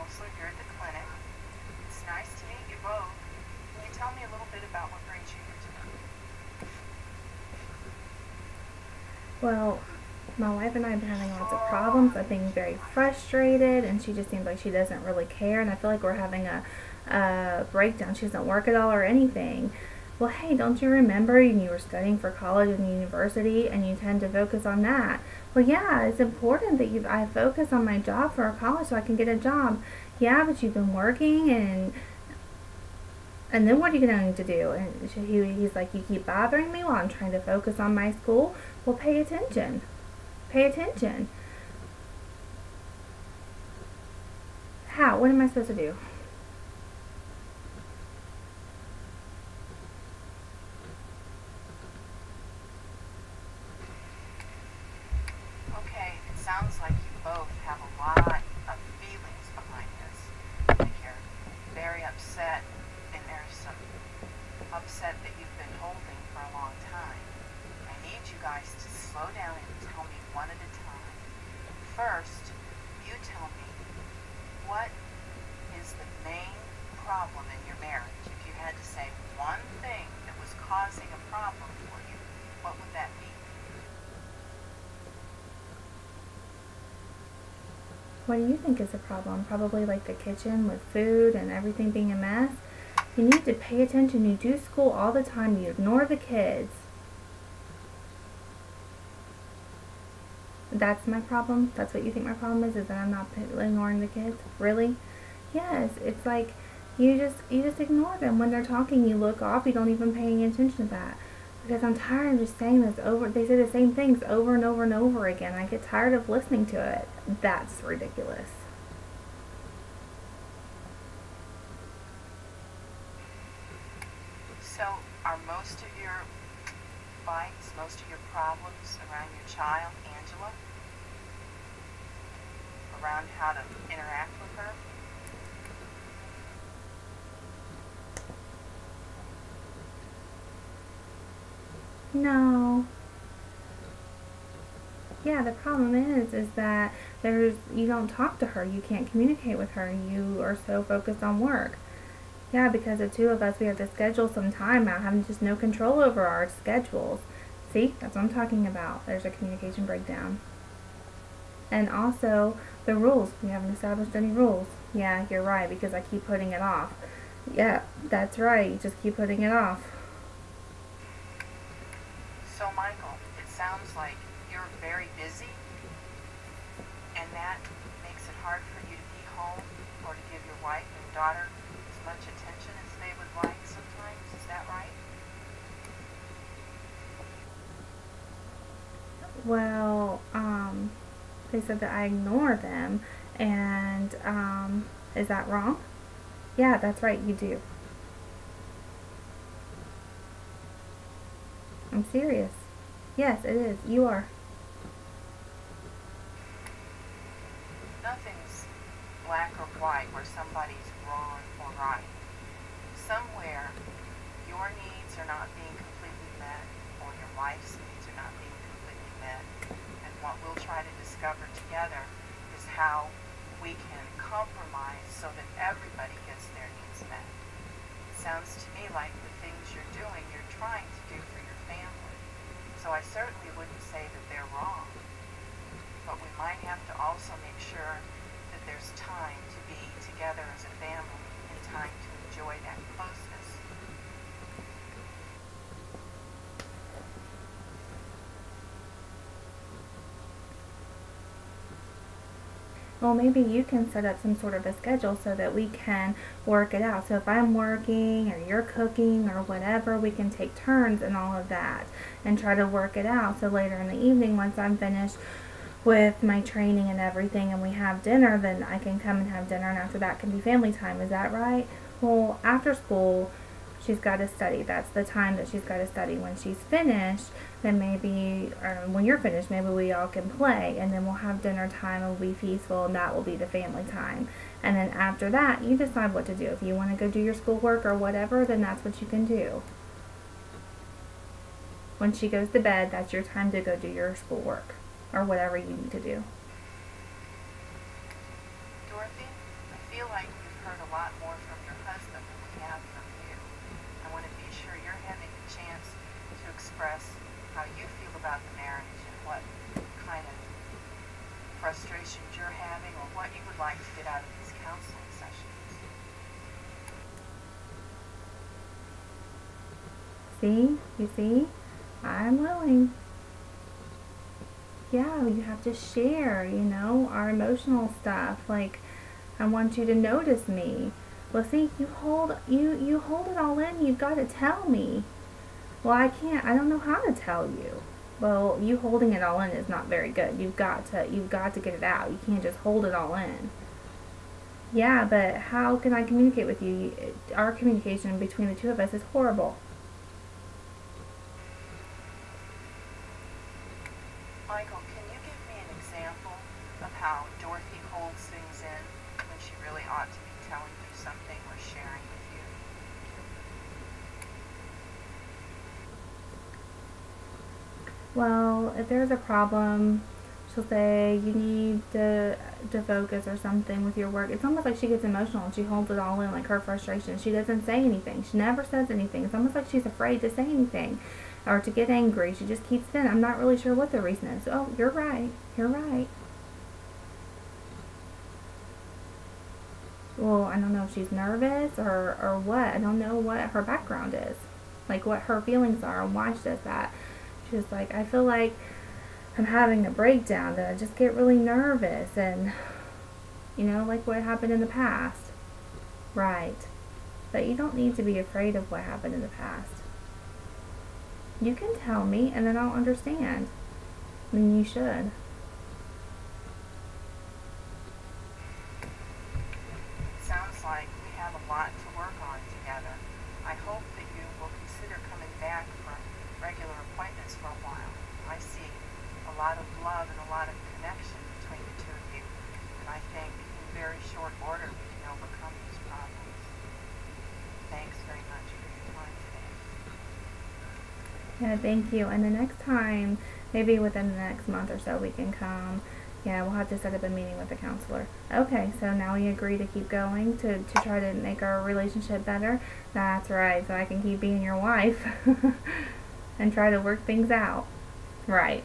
counselor here at the clinic. It's nice to meet you both. Can you tell me a little bit about what brings you here tonight? Well, my wife and I have been having lots of problems. I'm being very frustrated, and she just seems like she doesn't really care, and I feel like we're having a breakdown. She doesn't work at all or anything. Well, hey, don't you remember you were studying for college and university, and you tend to focus on that? Well, yeah, it's important that I focus on my job for college so I can get a job. Yeah, but you've been working, and then what are you going to do? And he's like, you keep bothering me while I'm trying to focus on my school. Well, pay attention. Pay attention. How? What am I supposed to do? Okay, it sounds like you both have a lot of feelings behind this. Like you're very upset, and there's some upset that you've been holding for a long time. I need you guys to slow down and tell me one at a time. First, you tell me, what is the main problem in your marriage? If you had to say one thing that was causing a problem for you, what would that be? What do you think is the problem? Probably like the kitchen with food and everything being a mess. You need to pay attention. You do school all the time. You ignore the kids. That's my problem? That's what you think my problem is that I'm not ignoring the kids? Really? Yes, it's like you just ignore them. When they're talking, you look off. You don't even pay any attention to that. Because I'm tired of just saying this over. They say the same things over and over and over again. I get tired of listening to it. That's ridiculous. So, are most of your fights, most of your problems around your child, Angela? Around how to interact with her? No. Yeah, the problem is that you don't talk to her. You can't communicate with her. You are so focused on work. Yeah, because the two of us, we have to schedule some time out, having just no control over our schedules. See, that's what I'm talking about. There's a communication breakdown. And also, the rules. We haven't established any rules. Yeah, you're right, because I keep putting it off. Yeah, that's right. You just keep putting it off. So, Michael, it sounds like you're very busy, and that makes it hard for you to be home or to give your wife and daughter as much attention as they would like sometimes. Is that right? Well, they said that I ignore them, and, is that wrong? Yeah, that's right, you do. I'm serious. Yes, it is. You are. Nothing's black or white where somebody's wrong or right. Somewhere, your needs are not being completely met, or your wife's needs are not being completely met. And what we'll try to discover together is how we can compromise so that everybody gets their needs met. It sounds to me like the things you're doing, you're trying to do for your family. So I certainly wouldn't say that they're wrong. But we might have to also make sure that there's time to be together as a family and time to enjoy that closeness. Well, maybe you can set up some sort of a schedule so that we can work it out. So if I'm working or you're cooking or whatever, we can take turns and all of that and try to work it out. So later in the evening, once I'm finished with my training and everything and we have dinner, then I can come and have dinner, and after that can be family time. Is that right? Well, after school, she's got to study. That's the time that she's got to study. When she's finished, then maybe, or when you're finished, maybe we all can play, and then we'll have dinner time, it'll be peaceful, and that will be the family time. And then after that, you decide what to do. If you want to go do your schoolwork or whatever, then that's what you can do. When she goes to bed, that's your time to go do your schoolwork or whatever you need to do. Dorothy, I feel how you feel about the marriage and what kind of frustrations you're having or what you would like to get out of these counseling sessions. See? You see? I'm willing. Yeah, you have to share, our emotional stuff. Like, I want you to notice me. Well, see, you hold it all in. You've got to tell me. Well, I can't. I don't know how to tell you. Well, you holding it all in is not very good. You've got to get it out. You can't just hold it all in. Yeah, but how can I communicate with you? Our communication between the two of us is horrible. Michael, can you give me an example of how Dorothy holds things in when she really ought to be telling you something or sharing with you? Well, if there's a problem, she'll say you need to focus or something with your work. It's almost like she gets emotional and she holds it all in, like her frustration. She doesn't say anything. She never says anything. It's almost like she's afraid to say anything or to get angry. She just keeps it in. I'm not really sure what the reason is. Oh, you're right. You're right. Well, I don't know if she's nervous or what. I don't know what her background is. Like what her feelings are and why she does that. She's like, I feel like I'm having a breakdown, that I just get really nervous and, like what happened in the past. Right. But you don't need to be afraid of what happened in the past. You can tell me and then I'll understand. And you should. Sounds like we have a lot to work on together. I hope that you will consider coming back for regular appointments for a while. I see a lot of love and a lot of connection between the two of you, and I think in very short order we can overcome these problems. Thanks very much for your time today. Yeah, thank you. And the next time, maybe within the next month or so, we can come. Yeah, we'll have to set up a meeting with the counselor. Okay, so now we agree to keep going to try to make our relationship better. That's right, so I can keep being your wife and try to work things out. Right.